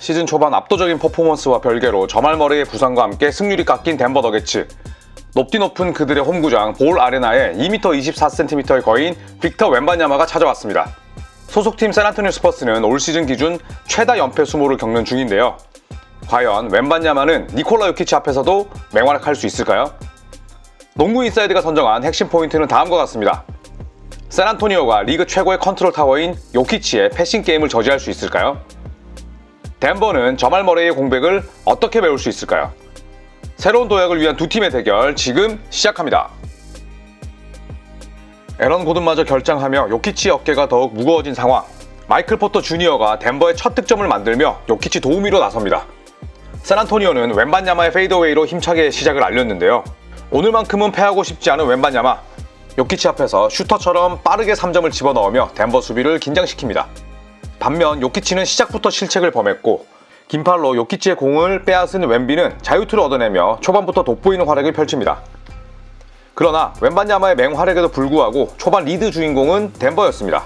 시즌 초반 압도적인 퍼포먼스와 별개로 저말 머레이의 부상과 함께 승률이 깎인 덴버 너게츠. 높디 높은 그들의 홈구장 볼 아레나에 2m 24cm의 거인 빅터 웬반야마가 찾아왔습니다. 소속팀 샌안토니오 스퍼스는 올 시즌 기준 최다 연패 수모를 겪는 중인데요. 과연 웬반야마는 니콜라 요키치 앞에서도 맹활약할 수 있을까요? 농구 인사이드가 선정한 핵심 포인트는 다음과 같습니다. 샌안토니오가 리그 최고의 컨트롤 타워인 요키치의 패싱 게임을 저지할 수 있을까요? 덴버는 저말 머레이의 공백을 어떻게 메울 수 있을까요? 새로운 도약을 위한 두 팀의 대결 지금 시작합니다. 에런 고든마저 결장하며 요키치의 어깨가 더욱 무거워진 상황. 마이클 포터 주니어가 덴버의 첫 득점을 만들며 요키치 도우미로 나섭니다. 샌안토니오는 웬반야마의 페이더웨이로 힘차게 시작을 알렸는데요. 오늘만큼은 패하고 싶지 않은 웬반야마. 요키치 앞에서 슈터처럼 빠르게 3점을 집어넣으며 덴버 수비를 긴장시킵니다. 반면 요키치는 시작부터 실책을 범했고 긴 팔로 요키치의 공을 빼앗은 웬비는 자유투를 얻어내며 초반부터 돋보이는 활약을 펼칩니다. 그러나 웬반야마의 맹활약에도 불구하고 초반 리드 주인공은 덴버였습니다.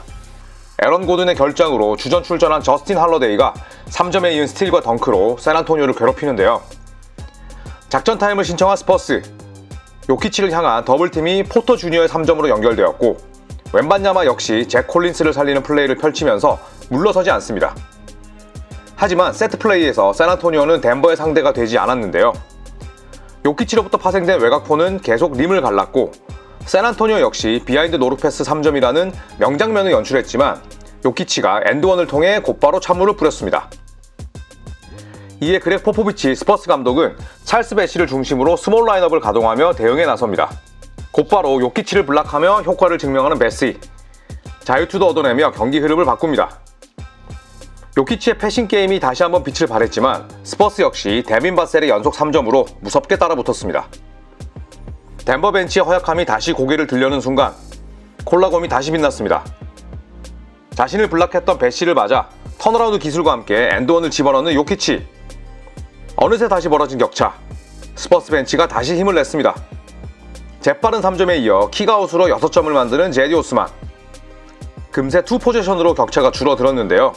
에런 고든의 결장으로 주전 출전한 저스틴 할러데이가 3점에 이은 스틸과 덩크로 샌안토니오를 괴롭히는데요. 작전 타임을 신청한 스퍼스. 요키치를 향한 더블팀이 포터 주니어의 3점으로 연결되었고 웬반야마 역시 잭 콜린스를 살리는 플레이를 펼치면서 물러서지 않습니다. 하지만 세트 플레이에서 샌안토니오는 덴버의 상대가 되지 않았는데요. 요키치로부터 파생된 외곽포는 계속 림을 갈랐고 샌안토니오 역시 비하인드 노루패스 3점이라는 명장면을 연출했지만 요키치가 엔드원을 통해 곧바로 찬물을 뿌렸습니다. 이에 그렉 포포비치 스퍼스 감독은 찰스 배시를 중심으로 스몰 라인업을 가동하며 대응에 나섭니다. 곧바로 요키치를 블락하며 효과를 증명하는 베시. 자유투도 얻어내며 경기 흐름을 바꿉니다. 요키치의 패싱 게임이 다시 한번 빛을 발했지만 스퍼스 역시 데빈 바셀의 연속 3점으로 무섭게 따라붙었습니다. 덴버 벤치의 허약함이 다시 고개를 들려는 순간 콜라곰이 다시 빛났습니다. 자신을 블락했던 베시를 맞아 턴어라운드 기술과 함께 엔드원을 집어넣는 요키치. 어느새 다시 벌어진 격차. 스퍼스 벤치가 다시 힘을 냈습니다. 재빠른 3점에 이어 킥아웃으로 6점을 만드는 제디 오스만. 금세 투 포지션으로 격차가 줄어들었는데요.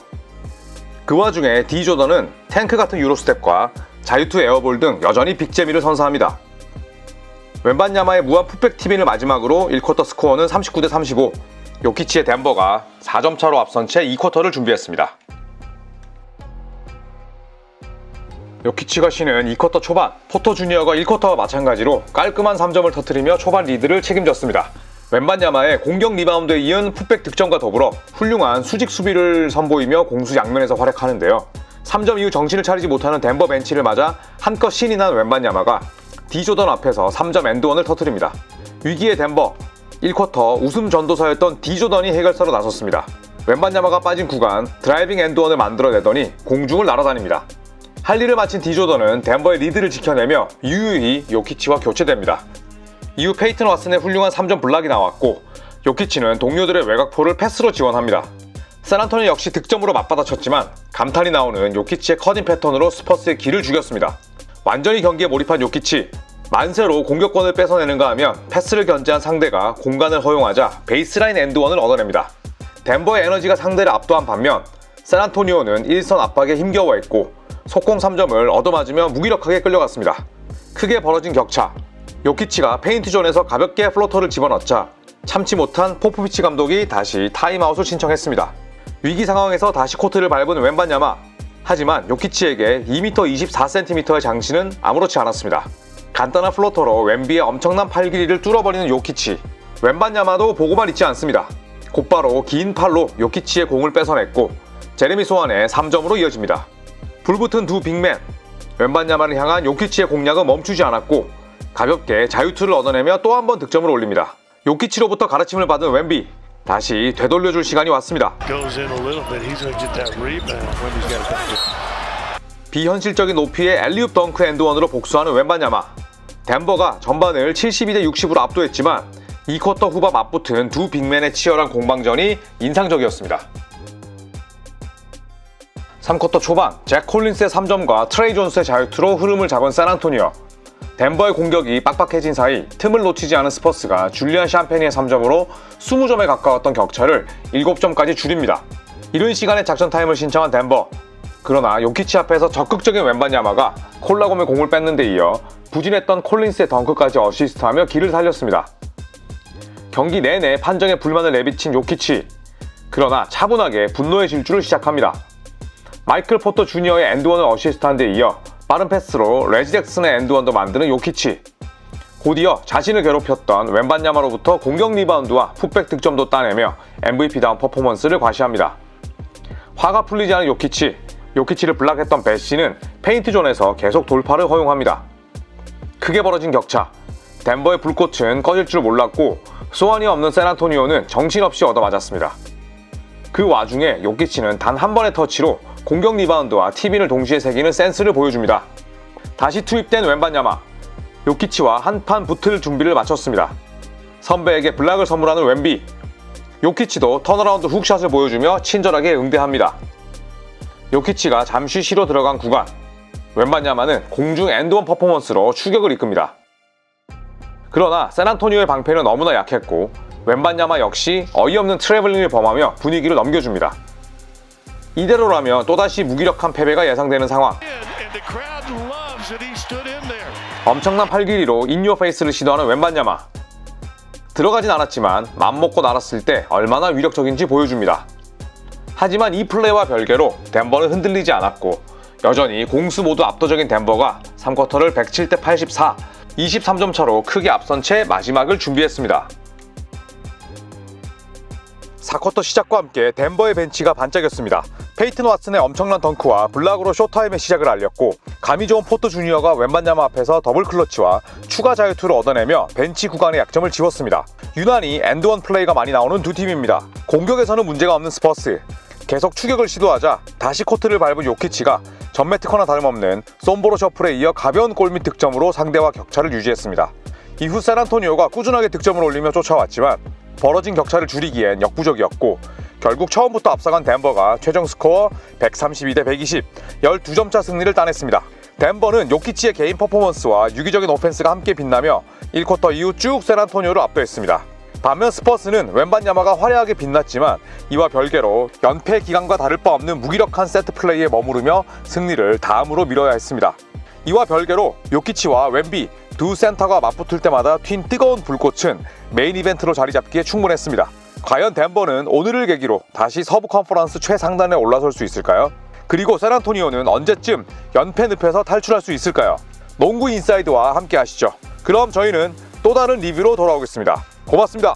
그 와중에 디 조던은 탱크 같은 유로스텝과 자유투 에어볼 등 여전히 빅재미를 선사합니다. 웬반야마의 무한 풋백 티빈을 마지막으로 1쿼터 스코어는 39대 35. 요키치의 덴버가 4점 차로 앞선 채 2쿼터를 준비했습니다. 요키치가 쉬는 2쿼터 초반, 포터 주니어가 1쿼터와 마찬가지로 깔끔한 3점을 터뜨리며 초반 리드를 책임졌습니다. 웬반야마의 공격 리바운드에 이은 풋백 득점과 더불어 훌륭한 수직 수비를 선보이며 공수 양면에서 활약하는데요. 3점 이후 정신을 차리지 못하는 덴버 벤치를 맞아 한껏 신이 난 웬반야마가 디 조던 앞에서 3점 엔드원을 터뜨립니다. 위기의 덴버, 1쿼터 웃음 전도사였던 디 조던이 해결사로 나섰습니다. 웬반야마가 빠진 구간 드라이빙 엔드원을 만들어내더니 공중을 날아다닙니다. 할 일을 마친 디 조던은 덴버의 리드를 지켜내며 유유히 요키치와 교체됩니다. 이후 페이튼 왓슨의 훌륭한 3점 블락이 나왔고 요키치는 동료들의 외곽포를 패스로 지원합니다. 샌안토니오 역시 득점으로 맞받아쳤지만 감탄이 나오는 요키치의 커팅 패턴으로 스퍼스의 기를 죽였습니다. 완전히 경기에 몰입한 요키치. 만세로 공격권을 뺏어내는가 하면 패스를 견제한 상대가 공간을 허용하자 베이스라인 엔드원을 얻어냅니다. 덴버의 에너지가 상대를 압도한 반면 샌안토니오는 일선 압박에 힘겨워했고 속공 3점을 얻어맞으며 무기력하게 끌려갔습니다. 크게 벌어진 격차. 요키치가 페인트존에서 가볍게 플로터를 집어넣자 참지 못한 포포비치 감독이 다시 타임아웃을 신청했습니다. 위기 상황에서 다시 코트를 밟은 웬반야마. 하지만 요키치에게 2m 24cm의 장신은 아무렇지 않았습니다. 간단한 플로터로 웬비의 엄청난 팔 길이를 뚫어버리는 요키치. 웬반야마도 보고만 있지 않습니다. 곧바로 긴 팔로 요키치의 공을 뺏어냈고 제레미 소환의 3점으로 이어집니다. 불붙은 두 빅맨. 웬반야마를 향한 요키치의 공략은 멈추지 않았고 가볍게 자유투를 얻어내며 또 한 번 득점을 올립니다. 요키치로부터 가르침을 받은 웬비. 다시 되돌려줄 시간이 왔습니다. 비현실적인 높이의 엘리웁 덩크 엔드원으로 복수하는 웬반야마. 덴버가 전반을 72대 60으로 압도했지만 2쿼터 후반 맞붙은 두 빅맨의 치열한 공방전이 인상적이었습니다. 3쿼터 초반 잭 콜린스의 3점과 트레이 존스의 자유투로 흐름을 잡은 샌안토니오. 덴버의 공격이 빡빡해진 사이 틈을 놓치지 않은 스퍼스가 줄리안 샴페니의 3점으로 20점에 가까웠던 격차를 7점까지 줄입니다. 이른 시간에 작전 타임을 신청한 덴버. 그러나 요키치 앞에서 적극적인 웬반야마가 콜라곰의 공을 뺏는 데 이어 부진했던 콜린스의 덩크까지 어시스트하며 길을 살렸습니다. 경기 내내 판정에 불만을 내비친 요키치. 그러나 차분하게 분노의 질주를 시작합니다. 마이클 포터 주니어의 엔드원을 어시스트한 데 이어 빠른 패스로 레지 잭슨의 엔드원도 만드는 요키치. 곧이어 자신을 괴롭혔던 웬반야마로부터 공격 리바운드와 풋백 득점도 따내며 MVP다운 퍼포먼스를 과시합니다. 화가 풀리지 않은 요키치를 블락했던 배시는 페인트존에서 계속 돌파를 허용합니다. 크게 벌어진 격차. 덴버의 불꽃은 꺼질 줄 몰랐고 소환이 없는 샌안토니오는 정신없이 얻어맞았습니다. 그 와중에 요키치는 단 한 번의 터치로 공격 리바운드와 티빈을 동시에 새기는 센스를 보여줍니다. 다시 투입된 웬반야마. 요키치와 한판 붙을 준비를 마쳤습니다. 선배에게 블락을 선물하는 웬비. 요키치도 턴어라운드 훅샷을 보여주며 친절하게 응대합니다. 요키치가 잠시 쉬러 들어간 구간. 웬반야마는 공중 엔드원 퍼포먼스로 추격을 이끕니다. 그러나 샌안토니오의 방패는 너무나 약했고 웬반야마 역시 어이없는 트래블링을 범하며 분위기를 넘겨줍니다. 이대로라면 또다시 무기력한 패배가 예상되는 상황. 엄청난 팔길이로 인유어 페이스를 시도하는 웬반야마. 들어가진 않았지만 맘먹고 날았을 때 얼마나 위력적인지 보여줍니다. 하지만 이 플레이와 별개로 덴버는 흔들리지 않았고 여전히 공수 모두 압도적인 덴버가 3쿼터를 107대 84, 23점 차로 크게 앞선 채 마지막을 준비했습니다. 4쿼터 시작과 함께 덴버의 벤치가 반짝였습니다. 페이튼 왓슨의 엄청난 덩크와 블락으로 쇼타임의 시작을 알렸고 감이 좋은 포터 주니어가 웬반야마 앞에서 더블 클러치와 추가 자유투를 얻어내며 벤치 구간의 약점을 지웠습니다. 유난히 엔드원 플레이가 많이 나오는 두 팀입니다. 공격에서는 문제가 없는 스퍼스. 계속 추격을 시도하자 다시 코트를 밟은 요키치가 전매 특허나 다름없는 솜보로 셔플에 이어 가벼운 골 및 득점으로 상대와 격차를 유지했습니다. 이후 샌안토니오가 꾸준하게 득점을 올리며 쫓아왔지만 벌어진 격차를 줄이기엔 역부족이었고 결국 처음부터 앞서간 덴버가 최종 스코어 132대 120, 12점차 승리를 따냈습니다. 덴버는 요키치의 개인 퍼포먼스와 유기적인 오펜스가 함께 빛나며 1쿼터 이후 쭉 샌안토니오를 압도했습니다. 반면 스퍼스는 웬반야마가 화려하게 빛났지만 이와 별개로 연패 기간과 다를 바 없는 무기력한 세트 플레이에 머무르며 승리를 다음으로 미뤄야 했습니다. 이와 별개로 요키치와 웬비 두 센터가 맞붙을 때마다 튄 뜨거운 불꽃은 메인 이벤트로 자리 잡기에 충분했습니다. 과연 덴버는 오늘을 계기로 다시 서부 컨퍼런스 최상단에 올라설 수 있을까요? 그리고 샌안토니오는 언제쯤 연패 늪에서 탈출할 수 있을까요? 농구 인사이드와 함께 하시죠. 그럼 저희는 또 다른 리뷰로 돌아오겠습니다. 고맙습니다.